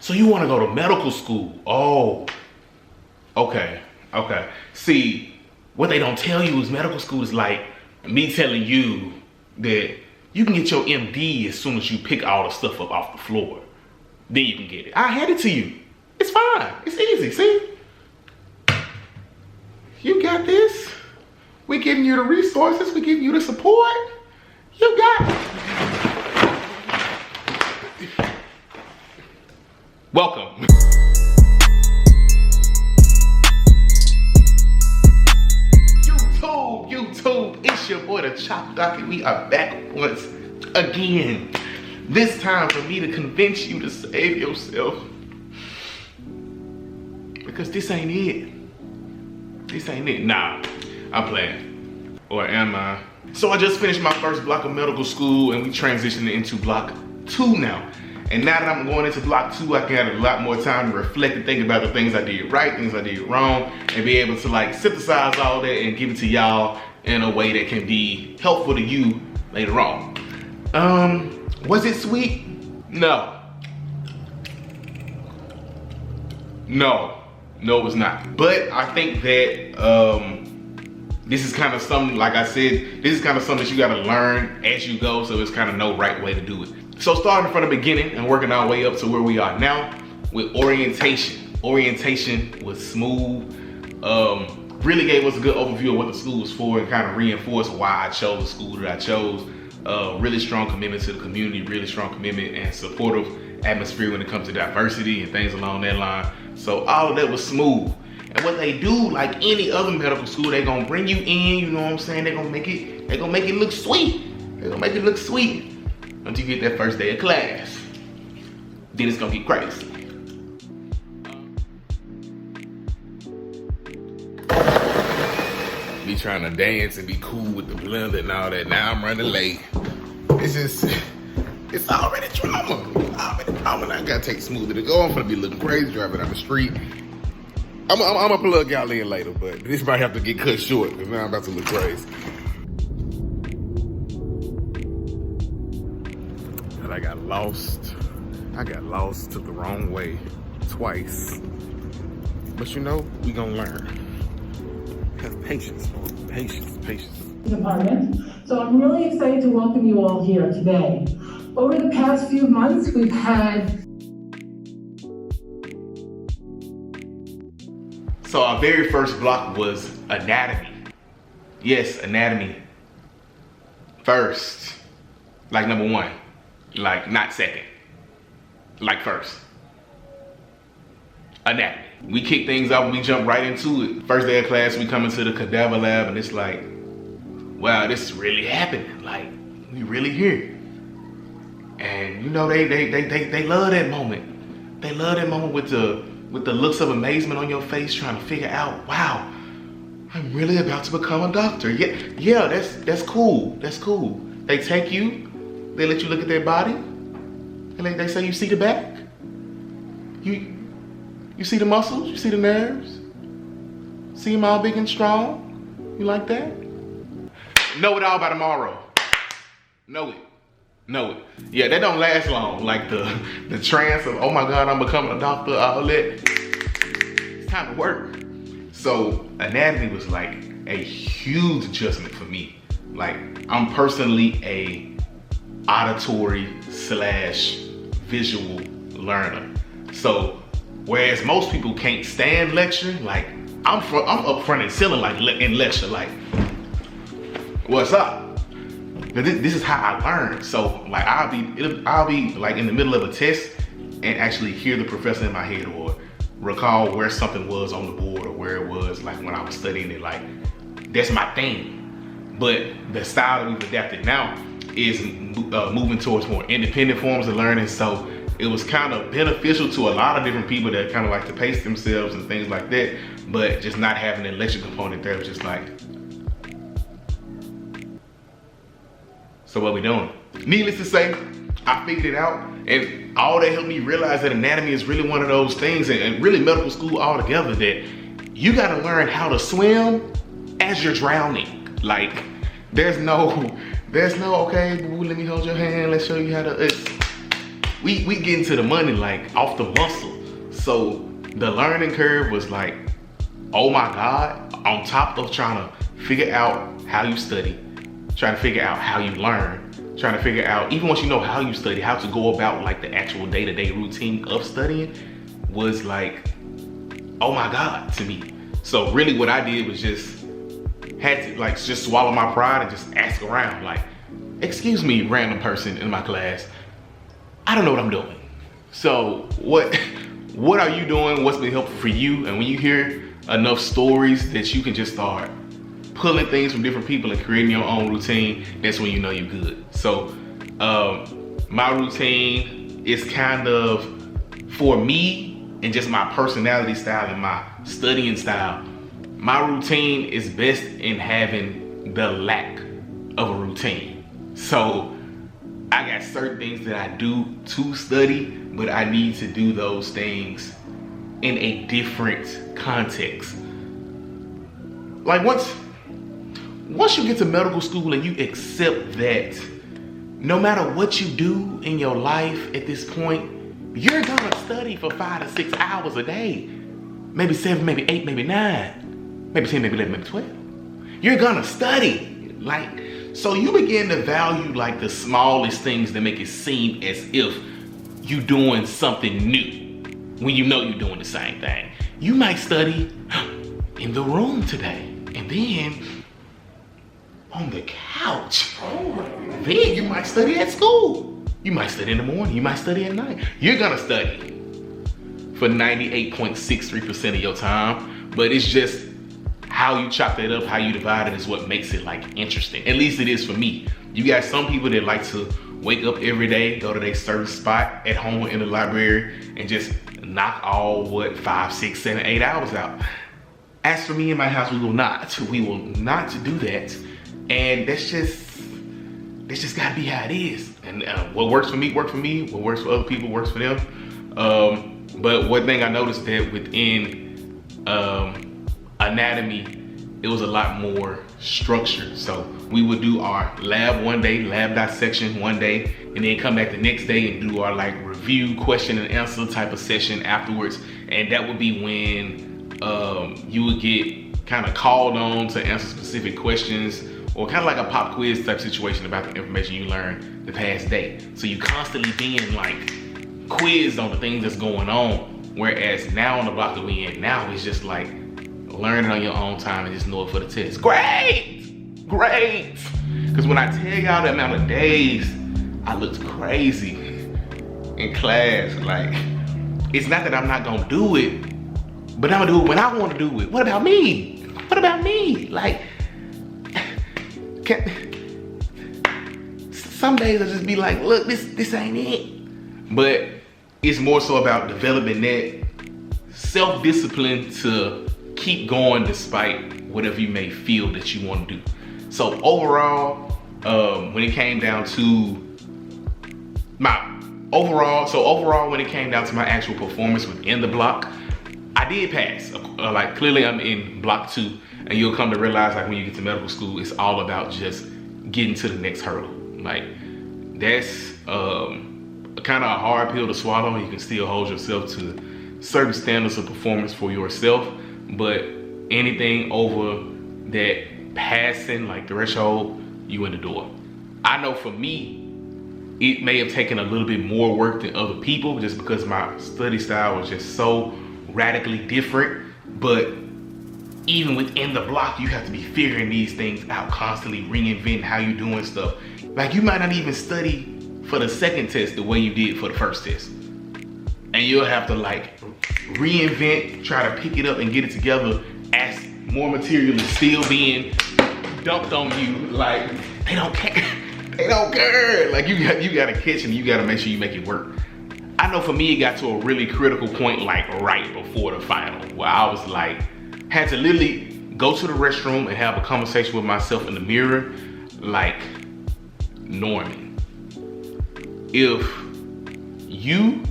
So you want to go to medical school? Oh, okay. See, what they don't tell you is medical school is like me telling you that you can get your MD as soon as you pick all the stuff up off the floor. Then you can get it. I hand it to you. It's fine. It's easy. See? You got this. We're giving you the resources. We're giving you the support. You got it. Welcome. YouTube, it's your boy Thechocdoc, and we are back once again. This time for me to convince you to save yourself. Because this ain't it. This ain't it. Nah, I'm playing. Or am I? So I just finished my first block of medical school and we transitioned into block 2 now. And now that I'm going into block 2, I can have a lot more time to reflect and think about the things I did right, things I did wrong, and be able to like synthesize all that and give it to y'all in a way that can be helpful to you later on. Was it sweet? No. No, it was not. But I think that this is kind of something, like I said, this is kind of something that you gotta learn as you go, so it's kind of no right way to do it. So starting from the beginning and working our way up to where we are now with orientation. Orientation was smooth, really gave us a good overview of what the school was for and kind of reinforced why I chose the school that I chose. Really strong commitment to the community, really strong commitment and supportive atmosphere when it comes to diversity and things along that line. So all of that was smooth. And what they do, like any other medical school, they're gonna bring you in, you know what I'm saying? They're gonna make it look sweet. They're gonna make it look sweet until you get that first day of class. Then it's gonna get crazy. Me trying to dance and be cool with the blender and all that. Now I'm running late. It's already drama. I gotta take it smoother to go. I'm gonna be looking crazy driving down the street. I'm gonna plug y'all in later, but this might have to get cut short because now I'm about to look crazy. And I got lost. Took the wrong way twice. But you know, we gonna learn. Have patience, Lord. Patience. Department. So I'm really excited to welcome you all here today. Over the past few months, we've had So our very first block was anatomy. Yes, anatomy. First. Like number 1. Like not second. Like first. Anatomy. We kick things off and we jump right into it. First day of class, we come into the cadaver lab and it's like, wow, this is really happening. Like, we really here. And you know, they love that moment. They love that moment with the looks of amazement on your face, trying to figure out, wow, I'm really about to become a doctor. Yeah, that's cool. That's cool. They take you, they let you look at their body, and they say you see the back. You see the muscles, you see the nerves. See them all big and strong. You like that? Know it all by tomorrow. Know it. Yeah, that don't last long. Like the trance of, oh my God, I'm becoming a doctor, all that. It's time to work. So anatomy was like a huge adjustment for me. Like, I'm personally a auditory / visual learner. So whereas most people can't stand lecture, like I'm up front and ceiling like in lecture, like, what's up? This is how I learn. So like I'll be like in the middle of a test and actually hear the professor in my head or recall where something was on the board or where it was like when I was studying it. Like, that's my thing. But the style that we've adapted now is moving towards more independent forms of learning. So it was kind of beneficial to a lot of different people that kind of like to pace themselves and things like that, but just not having an lecture component there was just like, so what we doing? Needless to say, I figured it out, and all that helped me realize that anatomy is really one of those things, and really medical school altogether, that you gotta learn how to swim as you're drowning. Like, there's no, okay, boo, let me hold your hand, let's show you how to, we get into the money like off the muscle. So the learning curve was like, oh my God, on top of trying to figure out how you study, trying to figure out how you learn, trying to figure out, even once you know how you study, how to go about like the actual day-to-day routine of studying was like, oh my God to me. So really what I did was just had to like just swallow my pride and just ask around like, excuse me, random person in my class, I don't know what I'm doing. So what are you doing? What's been helpful for you? And when you hear enough stories that you can just start pulling things from different people and creating your own routine, that's when you know you're good. So my routine is kind of for me and just my personality style and my studying style. My routine is best in having the lack of a routine. So I got certain things that I do to study, but I need to do those things in a different context. Like once you get to medical school and you accept that no matter what you do in your life at this point, you're gonna study for 5 to 6 hours a day. Maybe 7, maybe 8, maybe 9, maybe 10, maybe 11, maybe 12. You're gonna study. Like, so you begin to value like the smallest things that make it seem as if you doing something new when you know you're doing the same thing. You might study in the room today and then on the couch. Then you might study at school. You might study in the morning, you might study at night. You're gonna study for 98.63% of your time, but it's just how you chop that up, how you divide it is what makes it like interesting. At least it is for me. You got some people that like to wake up every day, go to their certain spot at home or in the library and just knock all 5, 6, 7, 8 hours out. As for me in my house, we will not do that. And that's just gotta be how it is. And what works for me, works for me. What works for other people works for them. But one thing I noticed that within anatomy, it was a lot more structured. So we would do our lab one day, lab dissection one day, and then come back the next day and do our like review, question and answer type of session afterwards. And that would be when you would get kind of called on to answer specific questions, or kind of like a pop quiz type situation about the information you learned the past day. So you constantly being like quizzed on the things that's going on. Whereas now on the block that we in now, it's just like learning on your own time and just know it for the test. Great, great. Because when I tell y'all the amount of days I looked crazy in class, like, it's not that I'm not gonna do it, but I'm gonna do it when I wanna do it. What about me? What about me? Like, some days I just be like, look, this ain't it. But it's more so about developing that self-discipline to keep going despite whatever you may feel that you want to do. So overall, when it came down to when it came down to my actual performance within the block, I did pass. Like, clearly I'm in block 2, and you'll come to realize, like, when you get to medical school, it's all about just getting to the next hurdle. Like, that's kind of a hard pill to swallow, and you can still hold yourself to certain standards of performance for yourself. But anything over that passing, like, threshold, you in the door. I know for me, it may have taken a little bit more work than other people just because my study style was just so radically different. But even within the block, you have to be figuring these things out, constantly reinventing how you're doing stuff. Like, you might not even study for the second test the way you did for the first test. And you'll have to like reinvent, try to pick it up and get it together as more material is still being dumped on you. Like, they don't care. They don't care. Like, you gotta catch and you gotta make sure you make it work. I know for me, it got to a really critical point, like right before the final, where I was like, had to literally go to the restroom and have a conversation with myself in the mirror. Like, Norman, if you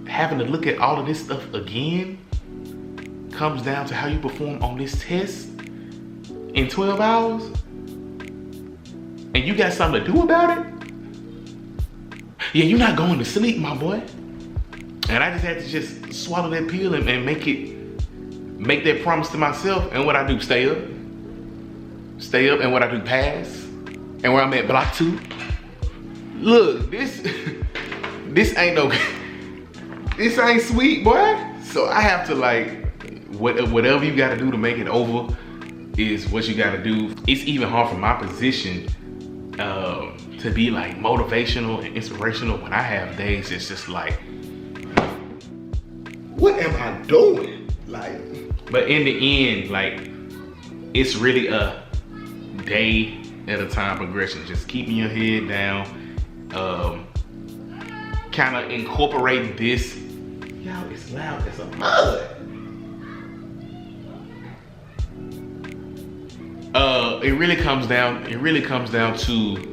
having to look at all of this stuff again comes down to how you perform on this test in 12 hours, and you got something to do about it, yeah, you're not going to sleep, my boy. And I just had to just swallow that pill and make that promise to myself. And what I do, stay up. And what I do, pass. And where I'm at, block 2. Look, this ain't no, this ain't sweet, boy. So I have to like, whatever you gotta do to make it over is what you gotta do. It's even hard for my position to be like motivational and inspirational when I have days it's just like, what am I doing? Like, but in the end, like, it's really a day at a time progression. Just keeping your head down, kind of incorporate this. Yo, it's loud as a mud. It really comes down to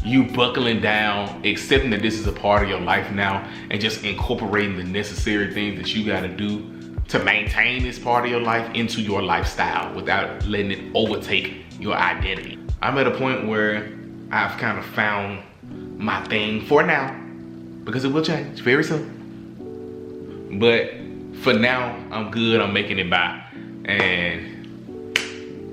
you buckling down, accepting that this is a part of your life now, and just incorporating the necessary things that you gotta do to maintain this part of your life into your lifestyle without letting it overtake your identity. I'm at a point where I've kind of found my thing for now, because it will change very soon. But for now, I'm good, I'm making it by. And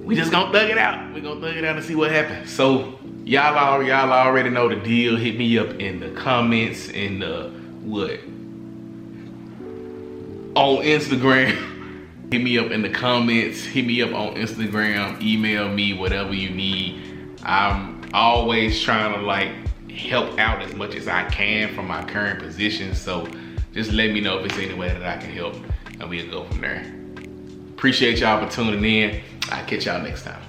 we just gonna thug it out. We gonna thug it out and see what happens. So y'all already know the deal. Hit me up in the comments, in the on Instagram. Hit me up in the comments. Hit me up on Instagram. Email me, whatever you need. I'm always trying to like help out as much as I can from my current position. So just let me know if it's any way that I can help, and we'll go from there. Appreciate y'all for tuning in. I'll catch y'all next time.